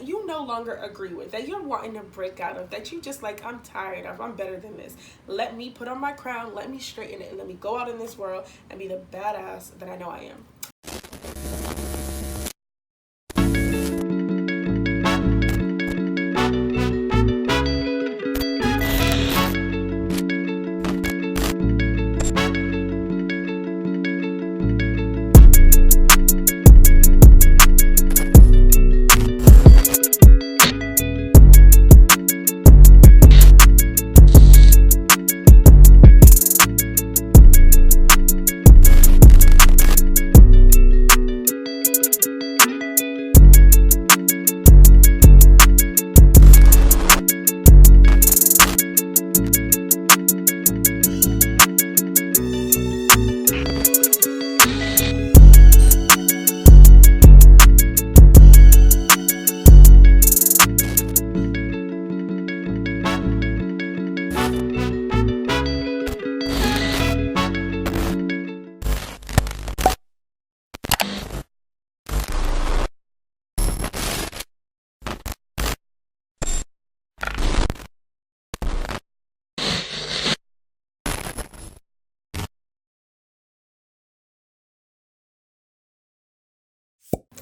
you no longer agree with, that you're wanting to break out of, that you just like, I'm tired of, I'm better than this. Let me put on my crown, let me straighten it, and let me go out in this world and be the badass that I know I am.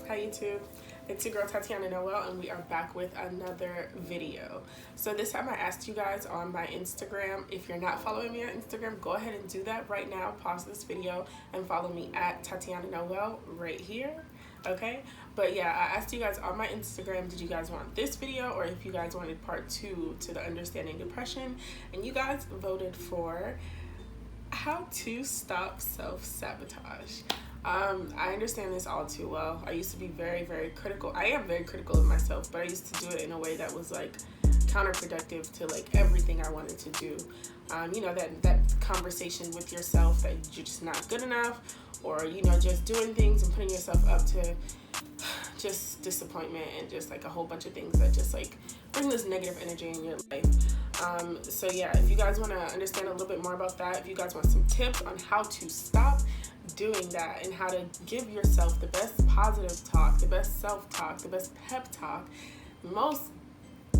Hi YouTube, it's your girl Tatiana Noele, and we are back with another video. So this time I asked you guys on my Instagram, if you're not following me on Instagram, go ahead and do that right now. Pause this video and follow me at Tatiana Noele right here, okay? But yeah, I asked you guys on my Instagram, did you guys want this video or if you guys wanted part 2 to the Understanding Depression, and you guys voted for how to stop self-sabotage. I understand this all too well. I used to be very, very critical. I am very critical of myself, but I used to do it in a way that was like counterproductive to like everything I wanted to do. You know, that conversation with yourself that you're just not good enough, or, you know, just doing things and putting yourself up to just disappointment and just like a whole bunch of things that just like bring this negative energy in your life. So yeah, if you guys want to understand a little bit more about that, if you guys want some tips on how to stop doing that and how to give yourself the best positive talk, the best self-talk, the best pep talk, most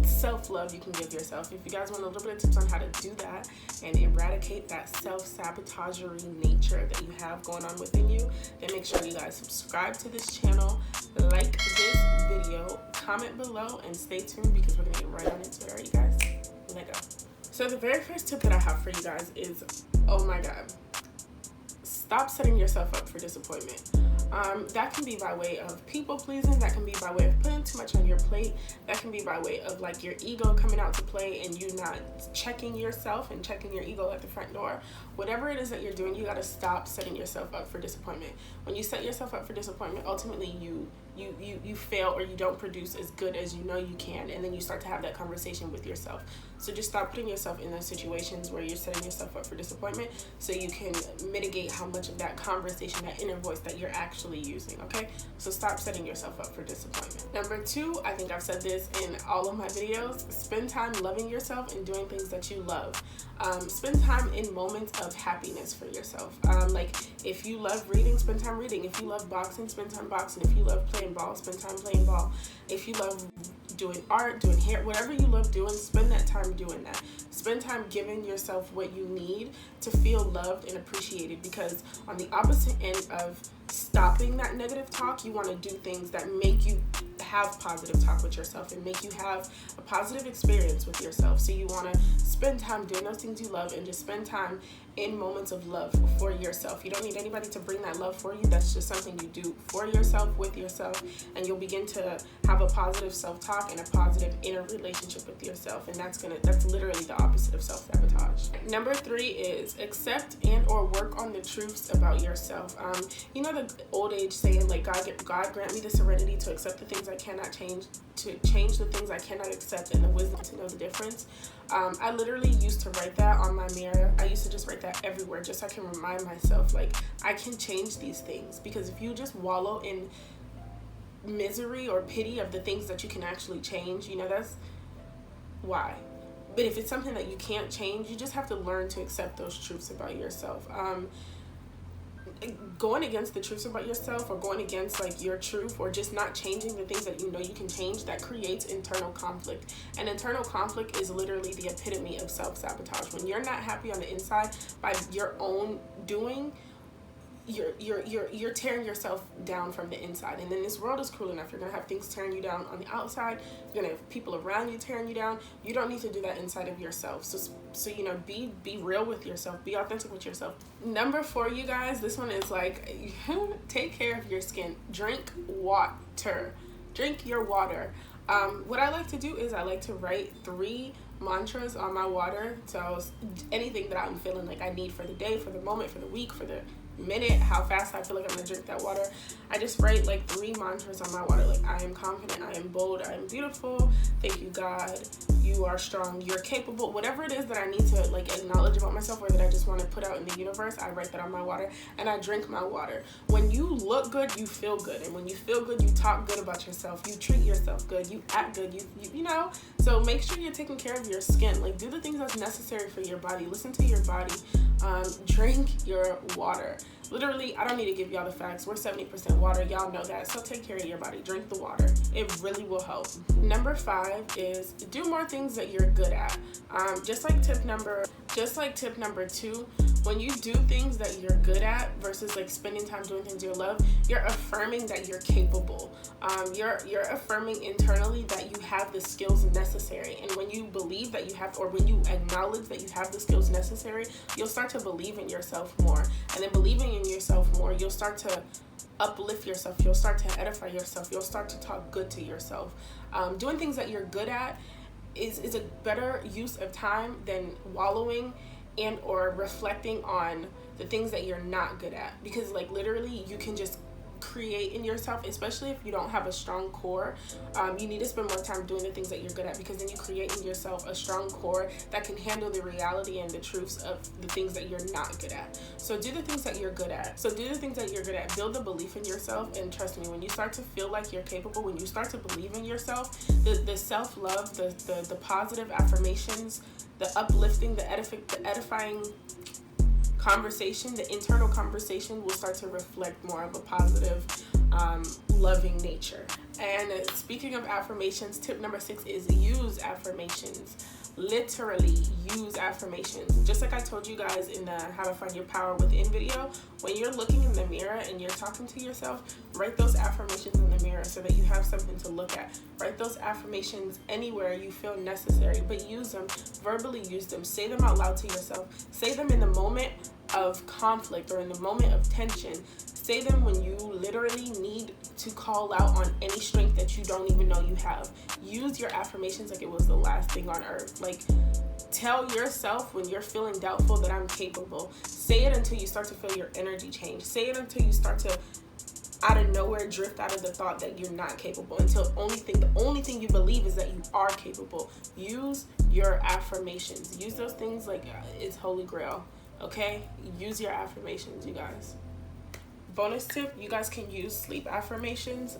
self-love you can give yourself. If you guys want a little bit of tips on how to do that and eradicate that self-sabotagery nature that you have going on within you, then make sure you guys subscribe to this channel, like this video, comment below, and stay tuned because we're gonna get right on into it. Alright, you guys, let go. So the very first tip that I have for you guys is, oh my god, stop setting yourself up for disappointment. That can be by way of people pleasing, that can be by way of putting too much on your plate, that can be by way of like your ego coming out to play and you not checking yourself and checking your ego at the front door. Whatever it is that you're doing, you got to stop setting yourself up for disappointment. When you set yourself up for disappointment, ultimately you fail, or you don't produce as good as you know you can, and then you start to have that conversation with yourself. So just stop putting yourself in those situations where you're setting yourself up for disappointment, so you can mitigate how much of that conversation, that inner voice that you're actually using, okay? So stop setting yourself up for disappointment. Number 2, I think I've said this in all of my videos, spend time loving yourself and doing things that you love. Spend time in moments of happiness for yourself. Like if you love reading, spend time reading. If you love boxing, spend time boxing. If you love playing ball, spend time playing ball. If you love doing art, doing hair, whatever you love doing, spend that time doing that. Spend time giving yourself what you need to feel loved and appreciated, because on the opposite end of stopping that negative talk, you want to do things that make you have positive talk with yourself and make you have a positive experience with yourself. So you want to spend time doing those things you love and just spend time in moments of love for yourself. You don't need anybody to bring that love for you. That's just something you do for yourself, with yourself, and you'll begin to have a positive self-talk and a positive inner relationship with yourself, and that's literally the opposite of self-sabotage. Number 3 is accept and or work on the truths about yourself. You know the old age saying, like, God grant me the serenity to accept the things I cannot change, to change the things I cannot accept, and the wisdom to know the difference. I literally used to write that on my mirror. I used to just write that everywhere, just so I can remind myself, like, I can change these things. Because if you just wallow in misery or pity of the things that you can actually change, you know, that's why. But if it's something that you can't change, you just have to learn to accept those truths about yourself. going against the truths about yourself, or going against like your truth, or just not changing the things that you know you can change, that creates internal conflict. And internal conflict is literally the epitome of self-sabotage. When you're not happy on the inside by your own doing, you're tearing yourself down from the inside. And then this world is cruel enough. You're gonna have things tearing you down on the outside. You're gonna have people around you tearing you down. You don't need to do that inside of yourself. So you know, be real with yourself. Be authentic with yourself. Number 4, you guys, this one is like, take care of your skin. Drink water. Drink your water. What I like to do is I like to write 3 mantras on my water. So anything that I'm feeling like I need for the day, for the moment, for the week, for the minute, how fast I feel like I'm gonna drink that water, I just write like 3 mantras on my water. Like, I am confident, I am bold, I am beautiful, thank you God, you are strong, you're capable. Whatever it is that I need to like acknowledge about myself, or that I just want to put out in the universe, I write that on my water, and I drink my water. When you look good, you feel good, and when you feel good, you talk good about yourself, you treat yourself good, you act good, you know. So make sure you're taking care of your skin. Like, do the things that's necessary for your body. Listen to your body. Drink your water. Literally, I don't need to give y'all the facts. We're 70% water. Y'all know that. So take care of your body. Drink the water. It really will help. Number 5 is do more things that you're good at. Just like tip number 2, when you do things that you're good at versus like spending time doing things you love, you're affirming that you're capable. You're affirming internally that you have the skills necessary. And when you believe that you have, or when you acknowledge that you have the skills necessary, you'll start to believe in yourself more. And then believing in yourself more, you'll start to uplift yourself. You'll start to edify yourself. You'll start to talk good to yourself. Doing things that you're good at is a better use of time than wallowing and or reflecting on the things that you're not good at. Because like literally you can just create in yourself, especially if you don't have a strong core. You need to spend more time doing the things that you're good at, because then you create in yourself a strong core that can handle the reality and the truths of the things that you're not good at. So do the things that you're good at. Build the belief in yourself, and trust me, when you start to feel like you're capable, when you start to believe in yourself, the self-love, the positive affirmations, the uplifting, the edifying conversation, the internal conversation will start to reflect more of a positive, loving nature. And speaking of affirmations, tip number 6 is use affirmations. Literally use affirmations. Just like I told you guys in the How to Find Your Power Within video, when you're looking in the mirror and you're talking to yourself, write those affirmations in the mirror so that you have something to look at. Write those affirmations anywhere you feel necessary, but use them, verbally use them, say them out loud to yourself. Say them in the moment of conflict or in the moment of tension. Say them when you literally need to call out on any strength that you don't even know you have. Use your affirmations like it was the last thing on earth. Like, tell yourself when you're feeling doubtful that I'm capable. Say it until you start to feel your energy change. Say it until you start to, out of nowhere, drift out of the thought that you're not capable, until the only thing you believe is that you are capable. Use your affirmations. Use those things like it's holy grail. Okay? Use your affirmations, you guys. Bonus tip, you guys can use sleep affirmations.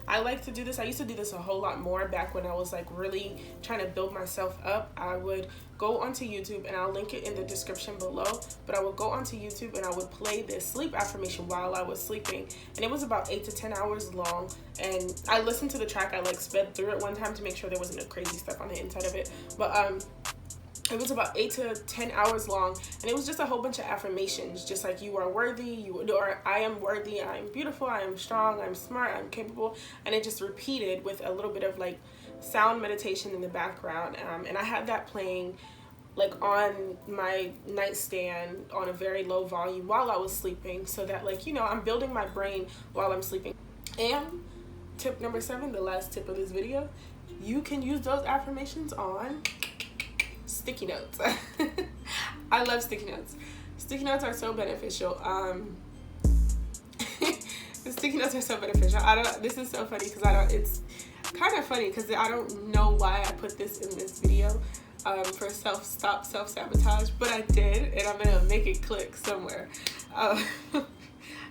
I like to do this. I used to do this a whole lot more back when I was like really trying to build myself up. I would go onto YouTube, and I'll link it in the description below, but I would go onto YouTube and I would play this sleep affirmation while I was sleeping, and it was about 8 to 10 hours long. And I listened to the track. I like sped through it one time to make sure there wasn't no crazy stuff on the inside of it, but it was about 8 to 10 hours long, and it was just a whole bunch of affirmations, just like you are worthy, or I am worthy, I am beautiful, I am strong, I'm smart, I'm capable, and it just repeated with a little bit of like sound meditation in the background. And I had that playing like on my nightstand on a very low volume while I was sleeping, so that like, you know, I'm building my brain while I'm sleeping. And tip number 7, the last tip of this video, you can use those affirmations on sticky notes. I love sticky notes. Sticky notes are so beneficial. The sticky notes are so beneficial. This is so funny because it's kind of funny because I don't know why I put this in this video for stop self-sabotage, but I did, and I'm gonna make it click somewhere.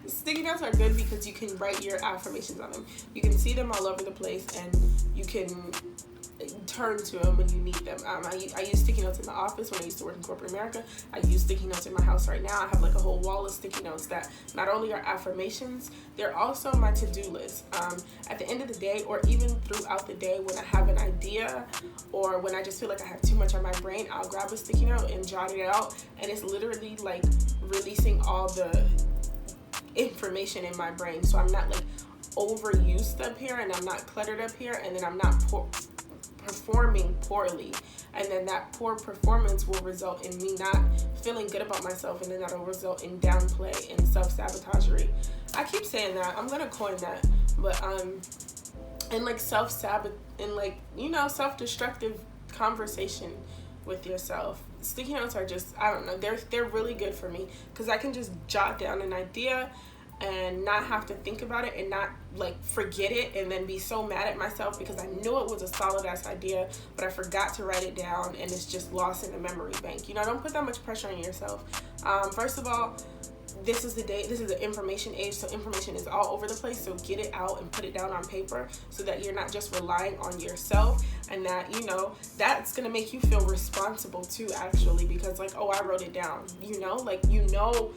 Sticky notes are good because you can write your affirmations on them. You can see them all over the place, and you can turn to them when you need them. I use sticky notes in the office when I used to work in corporate America. I use sticky notes in my house right now. I have like a whole wall of sticky notes that not only are affirmations, they're also my to-do list. At the end of the day, or even throughout the day, when I have an idea or when I just feel like I have too much on my brain, I'll grab a sticky note and jot it out, and it's literally like releasing all the information in my brain, so I'm not like overused up here, and I'm not cluttered up here, and then I'm not performing poorly, and then that poor performance will result in me not feeling good about myself, and then that'll result in downplay and self-sabotagery. I keep saying that, I'm gonna coin that, but and like self-destructive conversation with yourself. Sticky notes are just, I don't know, they're really good for me because I can just jot down an idea and not have to think about it and not like forget it and then be so mad at myself because I knew it was a solid ass idea, but I forgot to write it down and it's just lost in the memory bank. You know, don't put that much pressure on yourself. First of all, this is the information age, so information is all over the place, so get it out and put it down on paper so that you're not just relying on yourself, and that, you know, that's gonna make you feel responsible too, actually, because like, oh, I wrote it down, you know, like, you know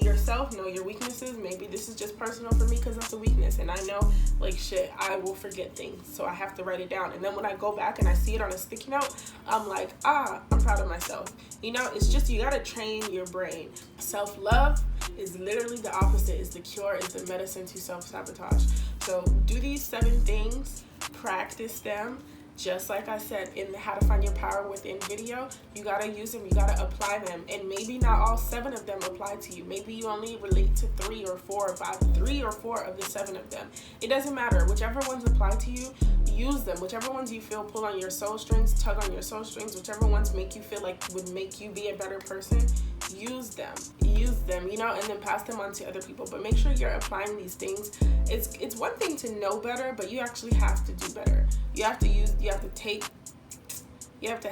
yourself, know your weaknesses. Maybe this is just personal for me because that's a weakness, and I know like shit, I will forget things, so I have to write it down, and then when I go back and I see it on a sticky note, I'm like, I'm proud of myself. You know, it's just, you gotta train your brain. Self-love is literally the opposite, is the cure, is the medicine to self-sabotage. So do these 7 things, practice them. Just like I said in the How to Find Your Power Within video, you gotta use them, you gotta apply them, and maybe not all 7 of them apply to you. Maybe you only relate to 3 or 4 or 5, 3 or 4 of the 7 of them. It doesn't matter. Whichever ones apply to you, use them. Whichever ones you feel pull on your soul strings, tug on your soul strings, whichever ones make you feel like would make you be a better person, use them, you know, and then pass them on to other people. But make sure you're applying these things. It's one thing to know better, but you actually have to do better. You have to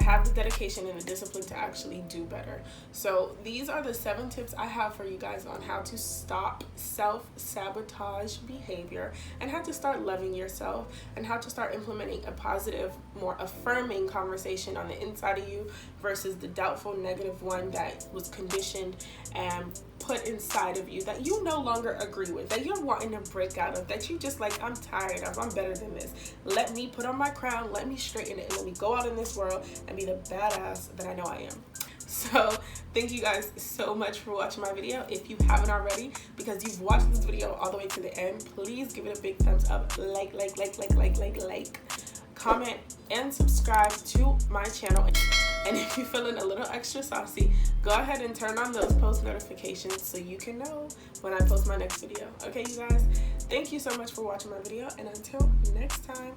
have the dedication and the discipline to actually do better. So these are the 7 tips I have for you guys on how to stop self-sabotage behavior, and how to start loving yourself, and how to start implementing a positive, more affirming conversation on the inside of you versus the doubtful, negative one that was conditioned and put inside of you that you no longer agree with, that you're wanting to break out of, that you just like, I'm tired of, I'm better than this. Let me put on my crown, let me straighten it, and let me go out in this world and be the badass that I know I am. So thank you guys so much for watching my video. If you haven't already, because you've watched this video all the way to the end, please give it a big thumbs up, like, comment, and subscribe to my channel. And if you're feeling a little extra saucy, go ahead and turn on those post notifications so you can know when I post my next video. Okay, you guys, thank you so much for watching my video, and until next time.